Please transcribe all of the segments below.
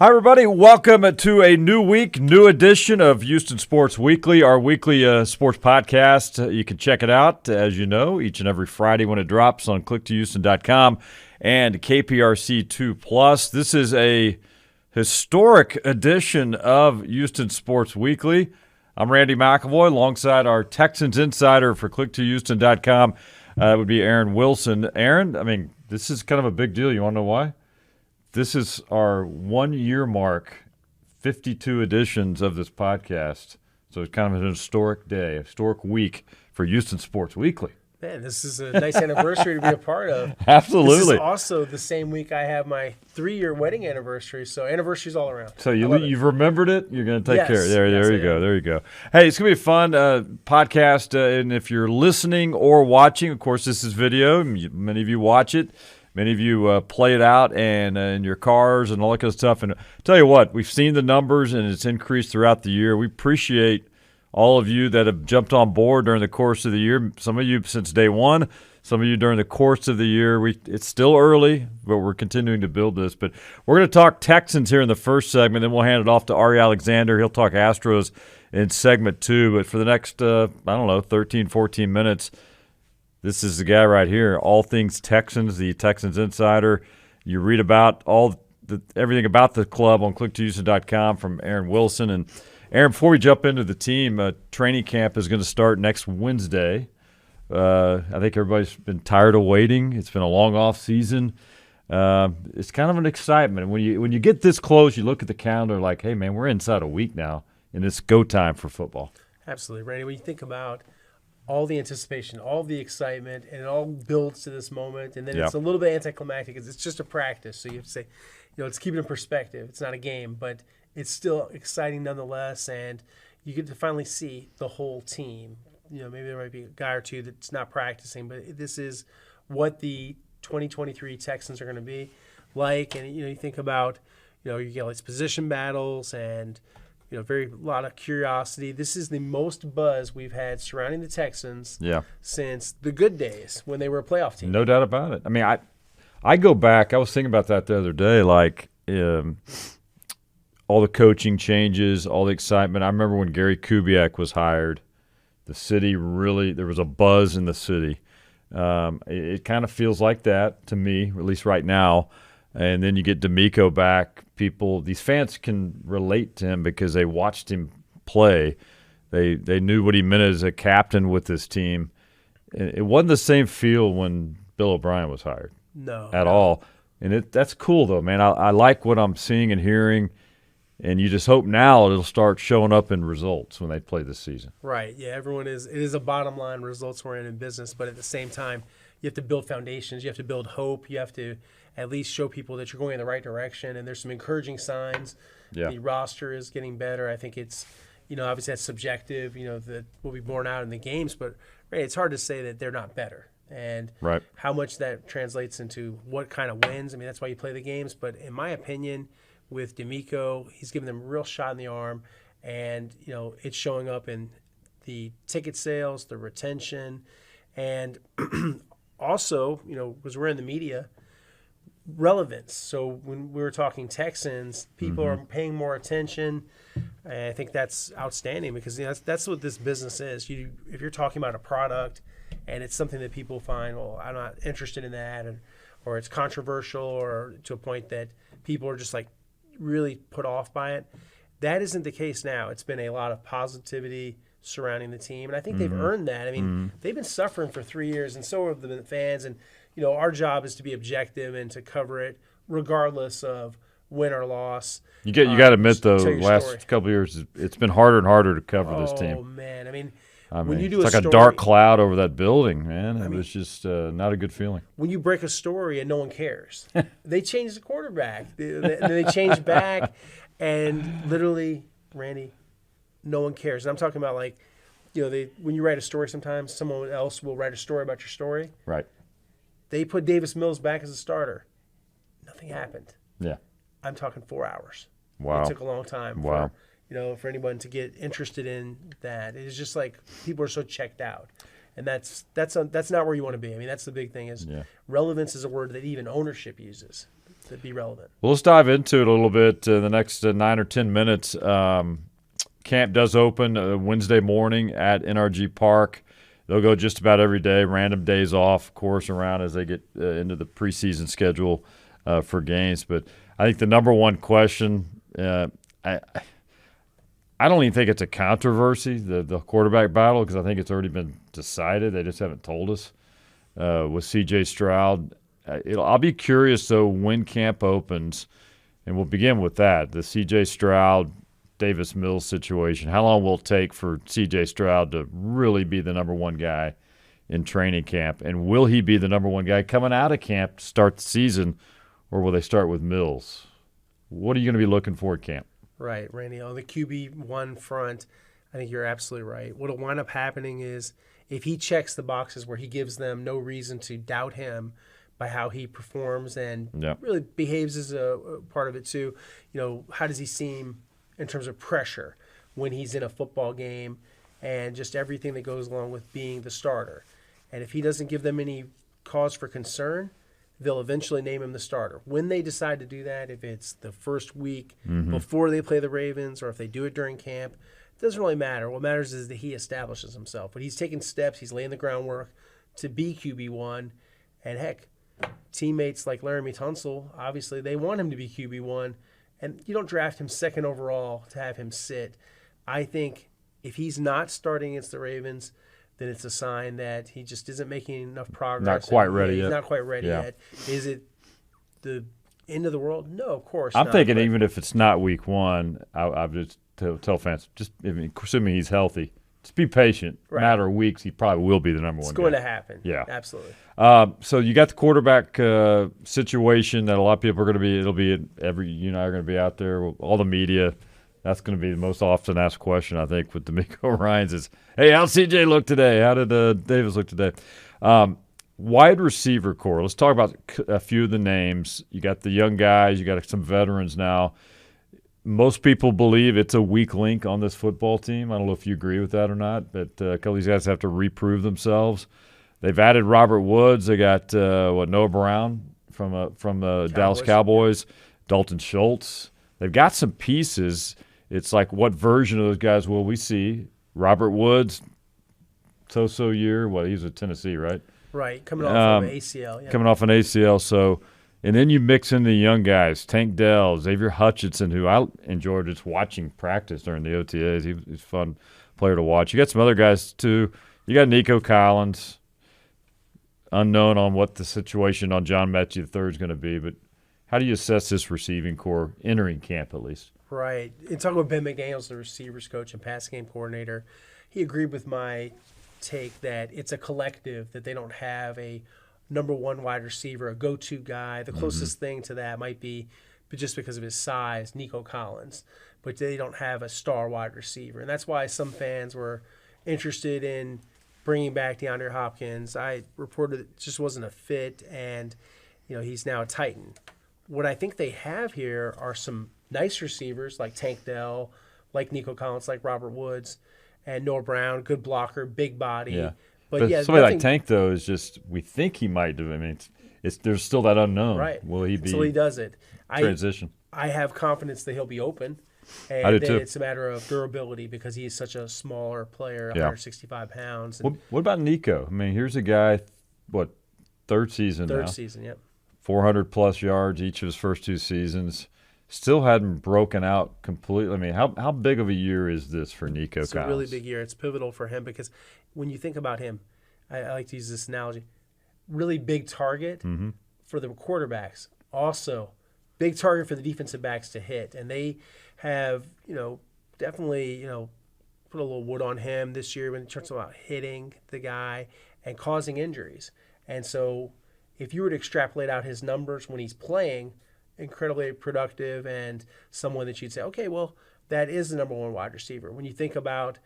Hi, everybody. Welcome to a new week, new edition of Houston Sports Weekly, our weekly sports podcast. You can check it out, as you know, each and every Friday when it drops on click2houston.com and KPRC 2+. This is a historic edition of Houston Sports Weekly. I'm Randy McAvoy, alongside our Texans Insider for click2houston.com. It would be Aaron Wilson. Aaron, I mean, this is kind of a big deal. You want to know why? This is our 1 year mark, 52 editions of this podcast. So it's kind of an historic day, a historic week for Houston Sports Weekly. Man, this is a nice anniversary to be a part of. Absolutely. This is also the same week I have my 3-year wedding anniversary, so anniversaries all around. So you've remembered it? You're going to take care of it. There you go. Yeah. There you go. Hey, it's going to be a fun podcast, and if you're listening or watching, of course, this is video. Many of you watch it. Many of you play it out and in your cars and all that kind of stuff. And I'll tell you what, we've seen the numbers, and it's increased throughout the year. We appreciate all of you that have jumped on board during the course of the year. Some of you since day one, some of you during the course of the year. It's still early, but we're continuing to build this. But we're going to talk Texans here in the first segment, then we'll hand it off to Ari Alexander. He'll talk Astros in segment 2. But for the next, 13, 14 minutes, this is the guy right here, all things Texans, the Texans Insider. You read about everything about the club on click2houston.com from Aaron Wilson. And, Aaron, before we jump into the team, training camp is going to start next Wednesday. I think everybody's been tired of waiting. It's been a long off season. It's kind of an excitement. When you get this close, you look at the calendar like, hey, man, we're inside a week now, and it's go time for football. Absolutely, Randy. When you think about all the anticipation, all the excitement, and it all builds to this moment, and then it's a little bit anticlimactic because it's just a practice. So you have to say, let's keep it in perspective. It's not a game, but it's still exciting nonetheless, and you get to finally see the whole team. Maybe there might be a guy or two that's not practicing, but this is what the 2023 Texans are going to be like. And you think about, you get like position battles and a lot of curiosity. This is the most buzz we've had surrounding the Texans since the good days when they were a playoff team. No doubt about it. I mean, I go back. I was thinking about that the other day, like all the coaching changes, all the excitement. I remember when Gary Kubiak was hired, the city there was a buzz in the city. It kind of feels like that to me, at least right now. And then you get D'Amico back. These fans can relate to him because they watched him play. They knew what he meant as a captain with this team. It wasn't the same feel when Bill O'Brien was hired. No. At all. And that's cool, though, man. I like what I'm seeing and hearing. And you just hope now it'll start showing up in results when they play this season. Right. Yeah, it is a bottom line results-oriented business, but at the same time, you have to build foundations. You have to build hope. You have to at least show people that you're going in the right direction, and there's some encouraging signs. Yeah. The roster is getting better. I think it's, obviously that's subjective, that will be borne out in the games, but it's hard to say that they're not better. And how much that translates into what kind of wins. I mean, that's why you play the games. But in my opinion, with D'Amico, he's giving them a real shot in the arm, and, it's showing up in the ticket sales, the retention, and also, because we're in the media, relevance. So when we were talking Texans, people are paying more attention. And I think that's outstanding because that's what this business is. If you're talking about a product and it's something that people find, well, I'm not interested in that, or it's controversial, or to a point that people are just like really put off by it. That isn't the case now. It's been a lot of positivity surrounding the team, and I think they've earned that. I mean, they've been suffering for 3 years, and so have the fans. And our job is to be objective and to cover it regardless of win or loss. You got to admit, though, the last couple of years, it's been harder and harder to cover this team. Oh, man. I mean, when you do it's a like story, a dark cloud over that building, man. It was just not a good feeling. When you break a story and no one cares, they change the quarterback. They change back, and literally, Randy, no one cares. And I'm talking about like, when you write a story, sometimes someone else will write a story about your story. Right. They put Davis Mills back as a starter. Nothing happened. Yeah. I'm talking 4 hours. Wow. It took a long time. Wow. For anyone to get interested in that. It's just like people are so checked out. And that's not where you want to be. I mean, that's the big thing is relevance is a word that even ownership uses. to be relevant. Well, let's dive into it a little bit the next 9 or 10 minutes. Camp does open Wednesday morning at NRG Park. They'll go just about every day, random days off, of course, around as they get into the preseason schedule for games. But I think the number one question, I don't even think it's a controversy, the quarterback battle, because I think it's already been decided. They just haven't told us with C.J. Stroud. I'll be curious, though, when camp opens, and we'll begin with that, the C.J. Stroud, Davis Mills situation. How long will it take for C.J. Stroud to really be the number one guy in training camp? And will he be the number one guy coming out of camp to start the season, or will they start with Mills? What are you going to be looking for at camp? Right, Randy. On the QB1 front, I think you're absolutely right. What will wind up happening is if he checks the boxes where he gives them no reason to doubt him by how he performs and really behaves as a part of it too, how does he seem in terms of pressure when he's in a football game and just everything that goes along with being the starter. And if he doesn't give them any cause for concern, they'll eventually name him the starter. When they decide to do that, if it's the first week before they play the Ravens or if they do it during camp, it doesn't really matter. What matters is that he establishes himself. But he's taking steps, he's laying the groundwork to be QB1. And heck, teammates like Laramie Tunsil, obviously they want him to be QB1. And you don't draft him second overall to have him sit. I think if he's not starting against the Ravens, then it's a sign that he just isn't making enough progress. Not quite ready yet. He's not quite ready yet. Is it the end of the world? No, of course I'm not. thinking even if it's not week one, I would just tell fans, assuming he's healthy, just be patient. Right. Matter of weeks, he probably will be the number one guy. It's going to happen. Yeah. Absolutely. So you got the quarterback situation that a lot of people are going to be. It'll be you and I are going to be out there. All the media. That's going to be the most often asked question, I think, with D'Amico Ryans is, hey, how'd CJ look today? How did Davis look today? Wide receiver core. Let's talk about a few of the names. You got the young guys. You got some veterans now. Most people believe it's a weak link on this football team. I don't know if you agree with that or not, but a couple of these guys have to reprove themselves. They've added Robert Woods. They got Noah Brown from the Dallas Cowboys, Dalton Schultz. They've got some pieces. It's like, what version of those guys will we see? Robert Woods, so-so year. Well, he's with Tennessee, right? Right, coming off of an ACL. Yeah. Coming off an ACL. So, and then you mix in the young guys, Tank Dell, Xavier Hutchinson, who I enjoyed just watching practice during the OTAs. He's a fun player to watch. You got some other guys, too. You got Nico Collins, unknown on what the situation on John Mechie III is going to be, but how do you assess this receiving core entering camp at least? Right. And talking with Ben McDaniels, the receivers coach and pass game coordinator, he agreed with my take that it's a collective, that they don't have a number one wide receiver, a go-to guy. The closest thing to that might be, but just because of his size, Nico Collins. But they don't have a star wide receiver. And that's why some fans were interested in bringing back DeAndre Hopkins. I reported it just wasn't a fit, and he's now a Titan. What I think they have here are some nice receivers like Tank Dell, like Nico Collins, like Robert Woods, and Noah Brown, good blocker, big body. Yeah. But yeah, somebody like Tank, though, is just, we think he might do. I mean, there's still that unknown. Right. Will he be until he does it? Transition. I have confidence that he'll be open. And I do then too. it's a matter of durability because he is such a smaller player, 165 pounds. And what about Nico? I mean, here's a guy, third season now. Third season, yep. 400-plus yards each of his first two seasons. Still hadn't broken out completely. I mean, how big of a year is this for Nico Collins? It's a really big year. It's pivotal for him because when you think about him, I like to use this analogy, really big target for the quarterbacks. Also, big target for the defensive backs to hit. And they have, definitely, put a little wood on him this year when it turns about hitting the guy and causing injuries. And so if you were to extrapolate out his numbers when he's playing, incredibly productive and someone that you'd say, okay, well, that is the number one wide receiver. When you think about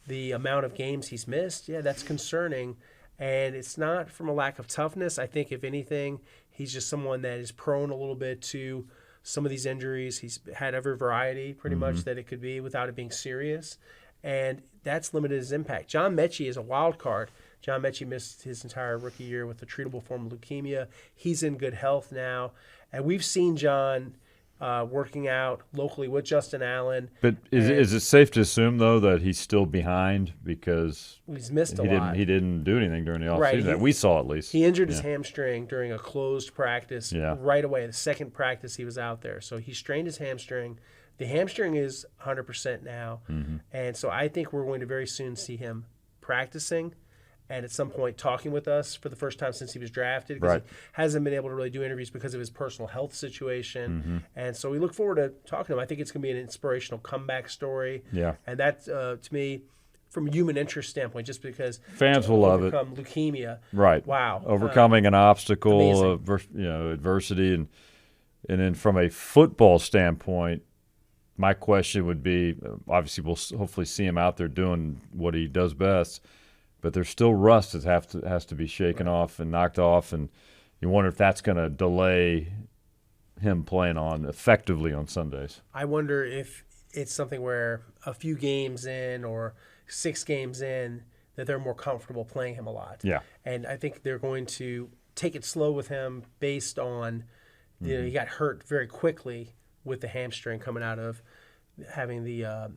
the amount of games he's missed, that's concerning. And it's not from a lack of toughness. I think, if anything, he's just someone that is prone a little bit to some of these injuries. He's had every variety pretty much that it could be without it being serious. And that's limited his impact. John Mechie is a wild card. John Mechie missed his entire rookie year with a treatable form of leukemia. He's in good health now. And we've seen John working out locally with Justin Allen. But is it safe to assume, though, that he's still behind because he's missed a lot? He didn't do anything during the offseason, Right. that we saw at least. He injured his hamstring during a closed practice right away. The second practice he was out there. So he strained his hamstring. The hamstring is 100% now. And so I think we're going to very soon see him practicing and at some point talking with us for the first time since he was drafted, because he hasn't been able to really do interviews because of his personal health situation. And so we look forward to talking to him. I think it's going to be an inspirational comeback story. Yeah. And that, to me, from a human interest standpoint, just because fans will love it. Leukemia. Right. Wow. Overcoming an obstacle, adversity. And then from a football standpoint, my question would be, obviously we'll hopefully see him out there doing what he does best, but there's still rust that has to be shaken off and knocked off, and you wonder if that's going to delay him playing effectively on Sundays. I wonder if it's something where a few games in or 6 games in that they're more comfortable playing him a lot. Yeah. And I think they're going to take it slow with him based on, he got hurt very quickly with the hamstring coming out of having the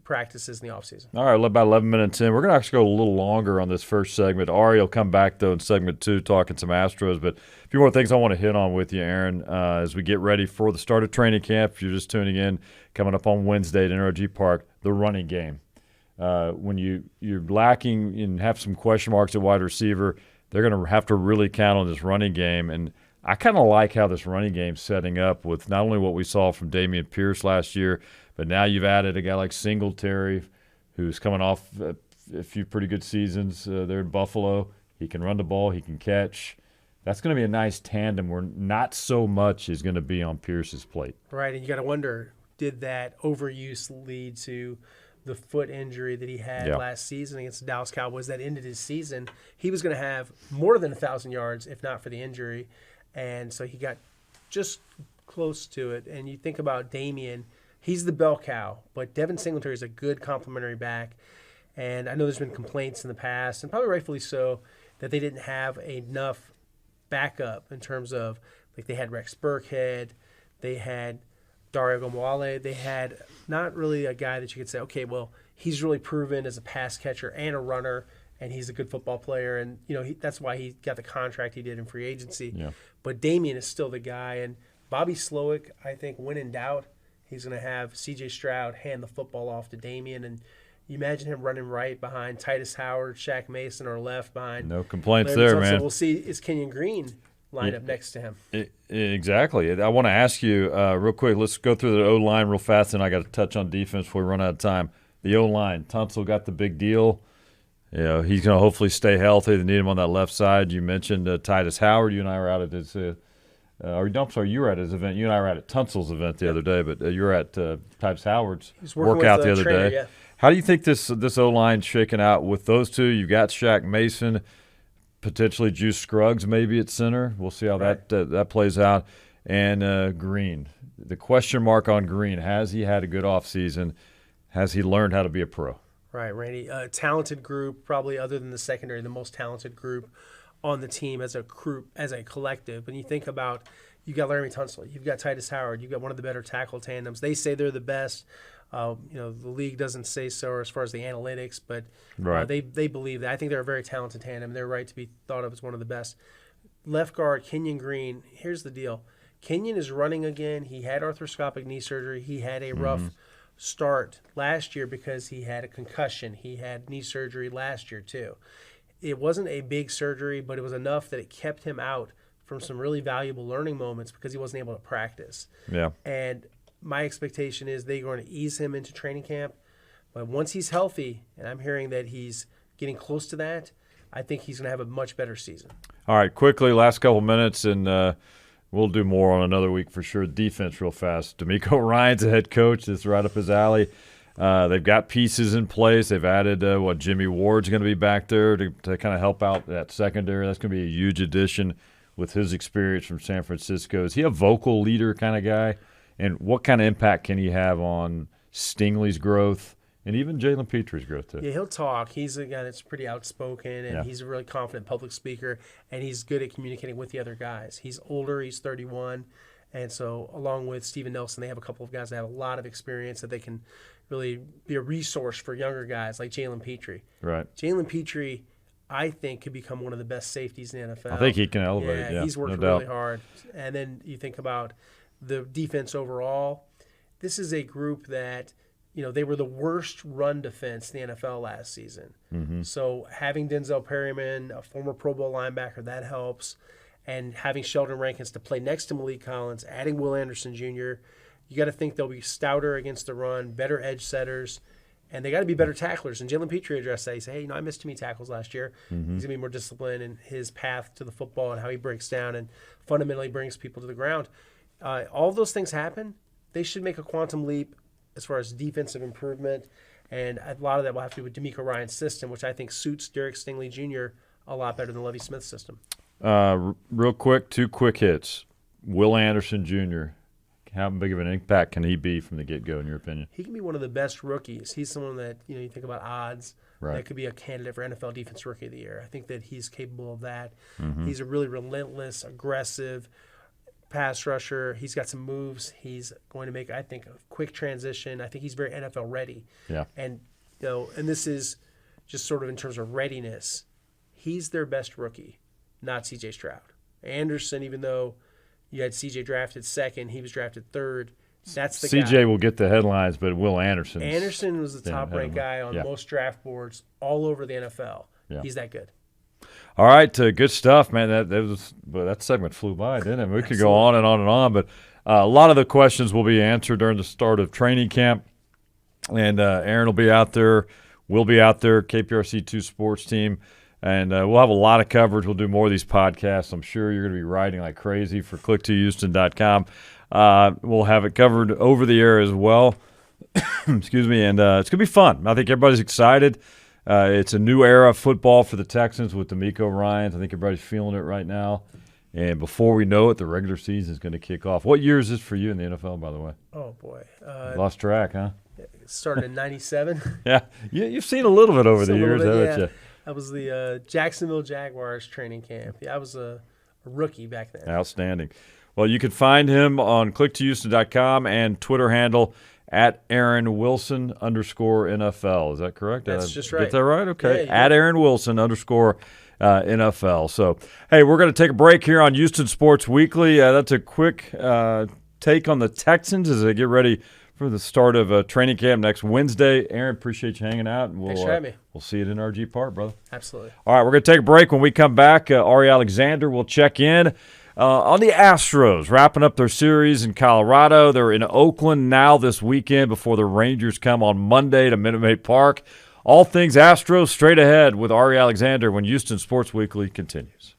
practices in the offseason. All right, about 11 minutes in. We're going to actually go a little longer on this first segment. Ari will come back, though, in segment 2, talking some Astros. But a few more things I want to hit on with you, Aaron, as we get ready for the start of training camp. If you're just tuning in, coming up on Wednesday at NRG Park, the running game. When you're lacking and have some question marks at wide receiver, they're going to have to really count on this running game. And I kind of like how this running game's setting up with not only what we saw from Damian Pierce last year, but now you've added a guy like Singletary, who's coming off a few pretty good seasons there in Buffalo. He can run the ball. He can catch. That's going to be a nice tandem where not so much is going to be on Pierce's plate. Right, and you got to wonder, did that overuse lead to the foot injury that he had last season against the Dallas Cowboys that ended his season? He was going to have more than 1,000 yards if not for the injury, and so he got just close to it. And you think about Damian, he's the bell cow, but Devin Singletary is a good complementary back. And I know there's been complaints in the past, and probably rightfully so, that they didn't have enough backup in terms of, like, they had Rex Burkhead, they had Dario Gomwale, they had not really a guy that you could say, okay, well, he's really proven as a pass catcher and a runner, and he's a good football player, and that's why he got the contract he did in free agency. Yeah. But Damian is still the guy, and Bobby Slowick, I think, when in doubt, he's going to have C.J. Stroud hand the football off to Damian, and you imagine him running right behind Titus Howard, Shaq Mason, or left behind. No complaints Larry there, Tunsil. man. We'll see, is Kenyon Green lined up next to him? Exactly. I want to ask you real quick. Let's go through the O-line real fast, and I got to touch on defense before we run out of time. The O-line, Tunsil got the big deal. He's going to hopefully stay healthy. They need him on that left side. You mentioned Titus Howard. You and I were out at his you were at his event. You and I were at Tunsil's event the other day, but you were at Titus Howard's workout the other day. Yeah. How do you think this O-line's shaking out with those two? You've got Shaq Mason, potentially Juice Scruggs maybe at center. We'll see how that plays out. And Green. The question mark on Green, has he had a good offseason? Has he learned how to be a pro? Right, Randy. Talented group, probably other than the secondary, the most talented group on the team as a collective. When you think about, you've got Laremy Tunsil, you've got Titus Howard, you've got one of the better tackle tandems. They say they're the best. The league doesn't say so as far as the analytics, but they believe that. I think they're a very talented tandem. They're right to be thought of as one of the best. Left guard, Kenyon Green. Here's the deal. Kenyon is running again. He had arthroscopic knee surgery. He had a rough start last year because he had a concussion. He had knee surgery last year too. It wasn't a big surgery, but it was enough that it kept him out from some really valuable learning moments because he wasn't able to practice. Yeah. And my expectation is they're going to ease him into training camp. But once he's healthy, and I'm hearing that he's getting close to that, I think he's going to have a much better season. All right, quickly, last couple minutes, and we'll do more on another week for sure. Defense real fast. D'Amico Ryan's the head coach. That's right up his alley. They've got pieces in place. They've added Jimmy Ward's going to be back there to kind of help out that secondary. That's going to be a huge addition with his experience from San Francisco. Is he a vocal leader kind of guy? And what kind of impact can he have on Stingley's growth and even Jalen Petrie's growth too? Yeah, he'll talk. He's a guy that's pretty outspoken, and he's a really confident public speaker, and he's good at communicating with the other guys. He's older. He's 31. And so along with Steven Nelson, they have a couple of guys that have a lot of experience that they can really be a resource for younger guys like Jalen Petrie. Right. Jalen Petrie, I think, could become one of the best safeties in the NFL. I think he can elevate. Yeah, he's worked really hard. And then you think about the defense overall. This is a group that, they were the worst run defense in the NFL last season. Mm-hmm. So having Denzel Perryman, a former Pro Bowl linebacker, that helps. And having Sheldon Rankins to play next to Malik Collins, adding Will Anderson Jr., you got to think they'll be stouter against the run, better edge setters, and they got to be better tacklers. And Jalen Petrie addressed that. He said, hey, I missed too many tackles last year. Mm-hmm. He's going to be more disciplined in his path to the football and how he breaks down and fundamentally brings people to the ground. All of those things happen. They should make a quantum leap as far as defensive improvement, and a lot of that will have to do with DeMeco Ryans' system, which I think suits Derek Stingley Jr. a lot better than Lovie Smith's system. Real quick, 2 quick hits. Will Anderson Jr., how big of an impact can he be from the get-go, in your opinion? He can be one of the best rookies. He's someone that, you think about odds, that could be a candidate for NFL Defense Rookie of the Year. I think that he's capable of that. Mm-hmm. He's a really relentless, aggressive pass rusher. He's got some moves. He's going to make, I think, a quick transition. I think he's very NFL ready. Yeah. And, and this is just sort of in terms of readiness. He's their best rookie, not C.J. Stroud. Anderson, even though you had C.J. drafted second, he was drafted third. That's the guy. C.J. will get the headlines, but Will Anderson was the top-ranked guy on most draft boards all over the NFL. Yeah. He's that good. All right, good stuff, man. That segment flew by, didn't it? We could go on and on and on, but a lot of the questions will be answered during the start of training camp, and Aaron will be out there. We'll be out there, KPRC 2 Sports Team, and we'll have a lot of coverage. We'll do more of these podcasts. I'm sure you're going to be writing like crazy for click2houston.com. We'll have it covered over the air as well. Excuse me, and it's going to be fun. I think everybody's excited. It's a new era of football for the Texans with DeMeco Ryans. I think everybody's feeling it right now. And before we know it, the regular season is going to kick off. What year is this for you in the NFL, by the way? Oh, boy. Lost track, huh? It started in 97. Yeah. You've seen a little bit over the years, haven't you? That was the Jacksonville Jaguars training camp. Yeah, I was a rookie back then. Outstanding. Well, you can find him on click2houston.com and Twitter handle at Aaron Wilson _NFL. Is that correct? That's just right. Get that right? Okay. Yeah, at Aaron Wilson _NFL. So, hey, we're going to take a break here on Houston Sports Weekly. That's a quick take on the Texans as they get ready for the start of training camp next Wednesday. Aaron, appreciate you hanging out. And Thanks for having me. We'll see you at NRG Park, brother. Absolutely. All right, we're going to take a break. When we come back, Ari Alexander will check in on the Astros, wrapping up their series in Colorado. They're in Oakland now this weekend before the Rangers come on Monday to Minute Maid Park. All things Astros straight ahead with Ari Alexander when Houston Sports Weekly continues.